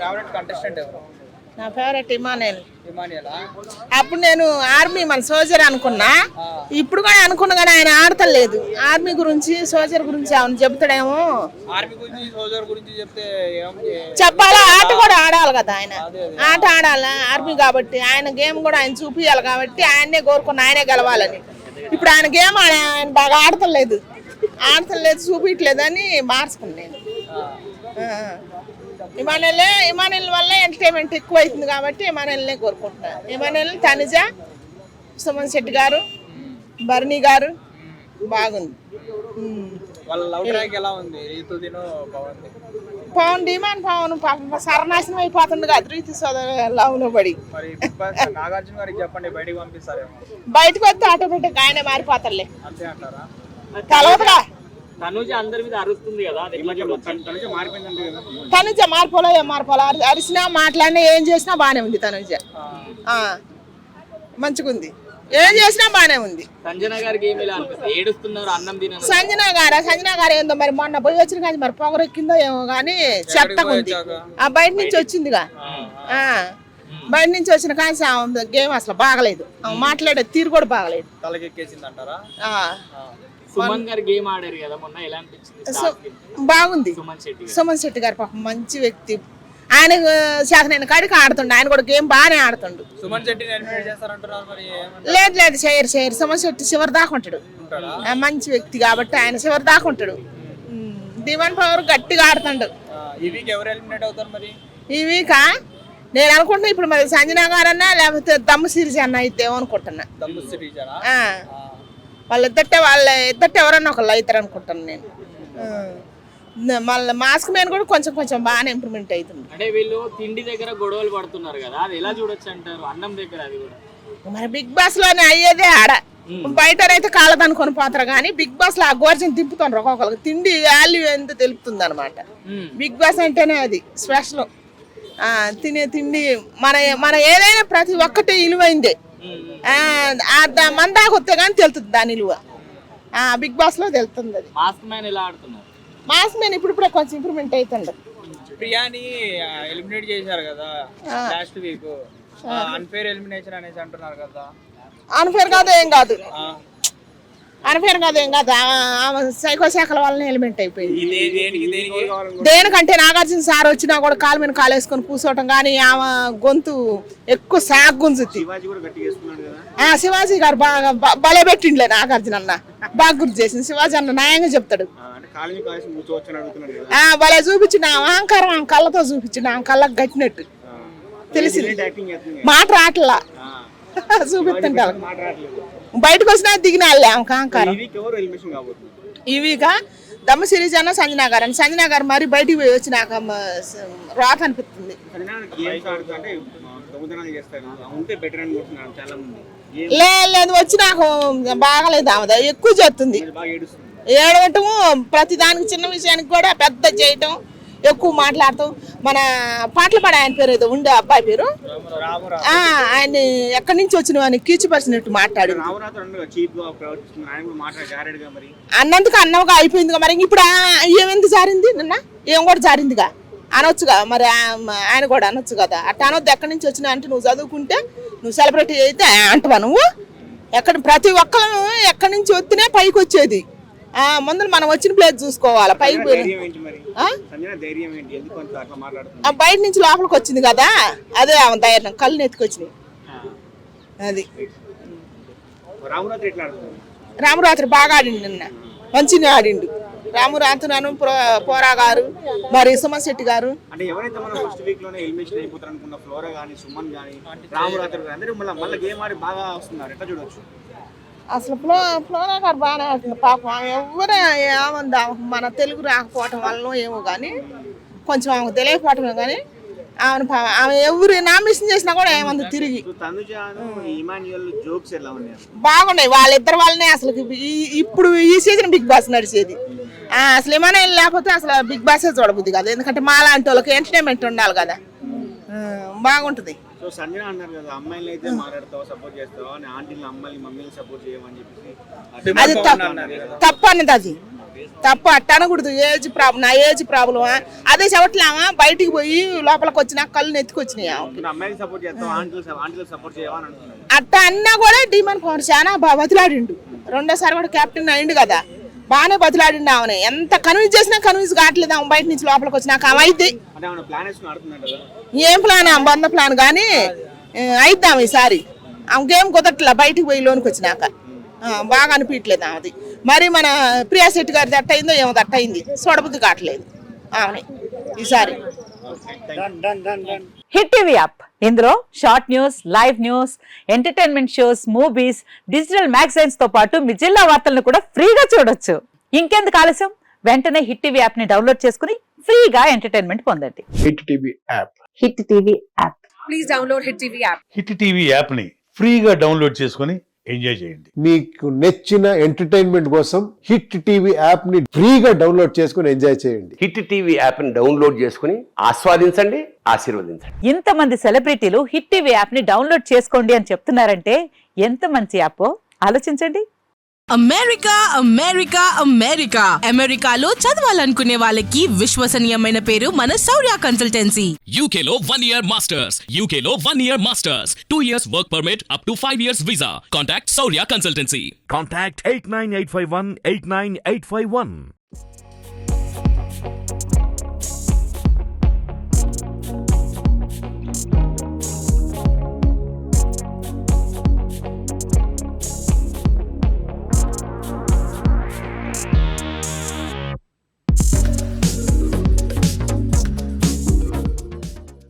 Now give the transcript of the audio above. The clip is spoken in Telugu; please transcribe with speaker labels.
Speaker 1: ఫేవరెట్ కంటెస్టెంట్ ఎవరు?
Speaker 2: నా ఫేవరెట్ ఇమానుయల్.
Speaker 1: ఇమానుయలా?
Speaker 2: అప్పుడు నేను ఆర్మీ మన సోల్జర్ అనుకున్నా, ఇప్పుడు కూడా అనుకున్నా కానీ ఆయన ఆడతలేదు. ఆర్మీ గురించి సోల్జర్ గురించి ఆయన చెబుతాడేమో.
Speaker 1: ఆర్మీ గురించి సోల్జర్ గురించి చెప్తే
Speaker 2: చెప్పాలా? ఆట కూడా ఆడాలి కదా ఆయన, ఆట ఆడాలి ఆర్మీ కాబట్టి. ఆయన గేమ్ కూడా ఆయన చూపించాలి కాబట్టి ఆయన్నే కోరుకున్న, ఆయనే గెలవాలని. ఇప్పుడు ఆయన గేమ్ ఆయన బాగా ఆడతలేదు చూపించలేదు అని మార్చుకున్నాను. ఇమానుయల్ వల్ల ఎంటర్టైన్మెంట్ ఎక్కువ అవుతుంది కాబట్టి ఇమానుయల్నే కోరుకుంటున్నాను. ఇమానుయల్, తనుజ, సుమన్ శెట్టి గారు, భరణి గారు బాగుంది.
Speaker 1: వాళ్ళ లవ్ ట్రాక్ ఎలా ఉంది?
Speaker 2: పవన్ డిమాండ్ పవన్ పాపం సర్వనాశనం అయిపోతుంది కదా రీతి లవ్ లో పడి.
Speaker 1: నాగార్జున గారికి చెప్పండి, బయటకు పంపిస్తారేమో.
Speaker 2: బయటకు వస్తే ఆటోమేటిక్ ఆయనే మారిపోతారులే.
Speaker 1: అంతే అంటారా?
Speaker 2: తెలవదుగా.
Speaker 3: తనుజ అందరి మీద అరుస్తుంది కదా,
Speaker 2: తనుజ మార్పోలే అరిసినా మాట్లాడినా ఏం చేసినా బానే ఉంది. తనుజ మంచిగా ఉంది, ఏం చేసినా బానే ఉంది.
Speaker 3: సంజన గారికి ఏమి ఏడుస్తున్నారు అన్నం తిన.
Speaker 2: సంజన గారు ఏందో మరి మొన్న పోయి వచ్చిన కానీ మరి పొగరెక్కిందో ఏమో కానీ చెత్తగా ఉంది. బయట నుంచి వచ్చిందిగా, బయట నుంచి వచ్చిన కానీ గేమ్ అసలు బాగలేదు. మాట్లాడే తీరు కూడా బాగలేదు.
Speaker 3: సుమన్ గారు గేమ్ ఆడారు కదా మొన్న, ఎలా అనిపించింది?
Speaker 2: బాగుంది. సుమన్ శెట్టి గారు పాపం మంచి వ్యక్తి. ఆయన శాఖనైన కాడికి ఆడుతుండు, ఆయన కూడా గేమ్ బాగానే ఆడుతుండు. లేదు చేయరు. సుమన్ శెట్టి చివరి దాకా ఉంటాడు, మంచి వ్యక్తి కాబట్టి ఆయన చివరి దాకా ఉంటాడు. డిమాండ్ పవర్ గట్టిగా ఆడుతుండు. ఈ వీక్ నేను అనుకుంటున్నా ఇప్పుడు మరి సంజన గారన్నా లేకపోతే దమ్ము సిరీస్ అన్న అయితే అనుకుంటున్నా. వాళ్ళిద్దరిటే ఎవరన్నా ఒకళ్ళు అవుతారు అనుకుంటాను నేను. మళ్ళీ మాస్క్ మీద కూడా కొంచెం బాగానే ఇంప్రూవ్మెంట్ అవుతుంది.
Speaker 3: అంటే వీళ్ళు తిండి దగ్గర గొడవలు పడుతున్నారు కదా, అది ఎలా చూడొచ్చు అంటారు? అన్నం దగ్గర అది కూడా
Speaker 2: మరి బిగ్ బాస్ లోనే అయ్యేదే ఆడ. బయట అయితే కాలదనుకొని పోతారు కానీ బిగ్ బాస్ లో ఆ గోర్జన్ తిప్పుతున్నారు. ఒక్కొక్కరికి తిండి వాల్యూ ఎంత తెలుపుతుంది అనమాట. బిగ్ బాస్ అంటేనే అది స్పెషల్. తినే తిండి మన ఏదైనా ప్రతి ఒక్కటి విలువైందే. మన దాకా వస్తే కానీ తెలుస్తుంది దాని విలువ. బిగ్ బాస్ లో తెలుస్తుంది అది.
Speaker 3: మాస్క్ మ్యాన్ ఎలా ఆడుతున్నారు?
Speaker 2: మాస్క్ మ్యాన్ ఇప్పుడే కొంచెం ఇంప్రూవ్మెంట్ అవుతుంది.
Speaker 1: ప్రియాని ఎలిమినేట్ చేశారు కదా లాస్ట్ వీక్, అన్ఫేర్ ఎలిమినేషన్ అనేసి అంటున్నారు కదా.
Speaker 2: అన్ఫేర్ కాదు ఏం కాదు సైకో శాఖల వల్ల ఎలిమెంట్ అయిపోయింది. దేనికంటే నాగార్జున సార్ వచ్చినా కూడా కాలు మీద కాలు వేసుకొని కూర్చోవటం కానీ ఆమె గొంతు ఎక్కువ సాగు గుంజుద్ది. శివాజీ గారు బాగా బలే పెట్టిండ్లే నాగార్జున అన్న, బాగా గుర్తు చేసింది. శివాజీ అన్న న్యాయంగా చెప్తాడు. భలే చూపించిన అహంకారం ఆమె కళ్ళతో చూపించిన, ఆమె కళ్ళకు గట్టినట్టు తెలిసింది. మాట రాట్లా చూపిస్తుంటారు. బయటకు వచ్చినా దిగిన అహంకారం. ఈ వీక్ దమ్ము సిరీస్ అన్న సంజన గారు మరి బయటికి పోయి వచ్చి నాకు రాత అనిపిస్తుంది. లేదు వచ్చి నాకు బాగలేదు. ఆమె ఎక్కువ చేస్తుంది, ఏడవటము, ప్రతి దానికి చిన్న విషయానికి కూడా పెద్ద చేయటం, ఎక్కువ మాట్లాడతాం. మన పాటలు పాడే ఆయన పేరు ఏదో ఉండే అబ్బాయి పేరు, ఆయన ఎక్కడి నుంచి వచ్చిన అని కీచుపరిచినట్టు మాట్లాడు అన్నందుకు అన్నగా అయిపోయిందిగా. మరి ఇప్పుడు ఏమెందుకు జారింది? నిన్న ఏం కూడా జారిందిగా అనొచ్చుగా, మరి ఆయన కూడా అనొచ్చు కదా. అట్లా అనొద్దు. ఎక్కడి నుంచి వచ్చినా అంటే నువ్వు చదువుకుంటే నువ్వు సెలబ్రిటీ అయితే అంటవా నువ్వు? ప్రతి ఒక్కరు ఎక్కడి నుంచి వస్తేనే పైకి వచ్చేది. ముందు మనం వచ్చిన ప్లేస్ చూసుకోవాలి. పైకి బయట నుంచి లోపలికి వచ్చింది కదా, అదే ఆమె ధైర్యం. కళ్ళు నెత్తుకొచ్చినాయి. అది రామరాత్రి బాగా ఆడిండు, నిన్న మంచిగా ఆడిండు. రామరాత్రి పోరా గారు, మరి సుమన్ శెట్టి గారు. అసలు ఫ్లోరా గారు బాగానే ఆడుతుంది పాపం. ఎవరు ఏమంది మన తెలుగు రాకపోవటం వల్ల ఏమో కానీ, కొంచెం ఆమెకు తెలియకపోవటమే కానీ ఆమె ఎవరు నామినేషన్ చేసినా కూడా ఏమంది తిరిగి బాగున్నాయి. వాళ్ళిద్దరు వాళ్ళనే అసలు ఇప్పుడు ఈ సీజన్ బిగ్ బాస్ నడిచేది. అసలు ఏమైనా లేకపోతే అసలు బిగ్ బాసే చూడబుద్ది కదా, ఎందుకంటే మా లాంటి వాళ్ళకి ఎంటర్టైన్మెంట్ ఉండాలి కదా, బాగుంటుంది.
Speaker 4: సంజన అన్నారు కదా, అమ్మాయిలు అయితే మాట్లాడతావు, సపోర్ట్ చేస్తావు అని, ఆంటీలు అమ్మాయిలు మమ్మీని సపోర్ట్ చేయమని చెప్పేసి
Speaker 2: అది తప్పు అన్నది. అది తప్పు అట్ట అనకూడదు. ఏజ్ ప్రాబ్లం, నా ఏజ్ ప్రాబ్లమా అదే చెప్పట్లేమా. బయటికి పోయి లోపలికి వచ్చినా కళ్ళు నెత్తుకొచ్చినాయి.
Speaker 4: అమ్మాయికి సపోర్ట్ చేస్తాం, ఆంటీలు సపోర్ట్ చేయమని అంటున్నారు.
Speaker 2: అట్ట అన్నా కూడా డిమాండ్ పవర్ చాలా బతిలాడిండు. రెండోసారి కూడా కెప్టెన్ అయిండు కదా, బాగానే బతిలాడిండు. ఆమె ఎంత కన్విన్స్ చేసినా కన్విన్స్ కావట్లేదు. ఆమె బయట నుంచి లోపలికి వచ్చినాక ఆమె అయితే ఏం ప్లాన్, ఆమె బంద ప్లాన్ కానీ అయిద్దాం ఈసారి. ఆమెకేం కుదరట్లా బయటికి పోయి లోనికి వచ్చినాక. బాగా అనిపించలేదు ఆమెది. మరి మన ప్రియా శెట్టి గారి దట్ట అయిందో ఏమో దట్ట అయింది, చూడబుద్ధి కావట్లేదు ఆమె ఈసారి.
Speaker 5: హిట్ టీవీ యాప్, ఇందులో short news, live news, entertainment shows, movies, digital magazines తో పాటు మీ జిల్లా వార్తలను కూడా ఫ్రీగా చూడొచ్చు. ఇంకెందుకు ఆలస్యం, వెంటనే హిట్ టీవీ యాప్ ని డౌన్లోడ్ చేసుకుని ఫ్రీగా ఎంటర్టైన్మెంట్ పొందండి.
Speaker 6: Hit TV app.
Speaker 5: Hit TV app.
Speaker 7: Please download hit TV app.
Speaker 8: Hit TV app ని ఫ్రీగా డౌన్లోడ్ చేసుకుని ఎంజాయ్ చేయండి.
Speaker 6: మీకు నచ్చిన ఎంటర్టైన్మెంట్ కోసం హిట్ టీవీ యాప్ ని ఫ్రీగా డౌన్లోడ్ చేసుకుని ఎంజాయ్ చేయండి.
Speaker 9: హిట్ టీవీ యాప్ ని డౌన్లోడ్ చేసుకుని ఆస్వాదించండి, ఆశీర్వదించండి.
Speaker 5: ఇంతమంది సెలబ్రిటీలు హిట్ టీవీ యాప్ ని డౌన్లోడ్ చేసుకోండి అని చెప్తున్నారంటే ఎంత మంచి యాప్ ఆలోచించండి.
Speaker 7: అమెరికా అమెరికా అమెరికా అమెరికాలో చదవాలనుకునే వాళ్ళకి విశ్వసనీయమైన పేరు మన శౌర్య కన్సల్టెన్సీ.
Speaker 10: UK లో 1 year masters, UK లో 1 year masters, 2 years work permit up to 5 years visa. Contact Saurya Consultancy.
Speaker 11: Contact 89851 89851.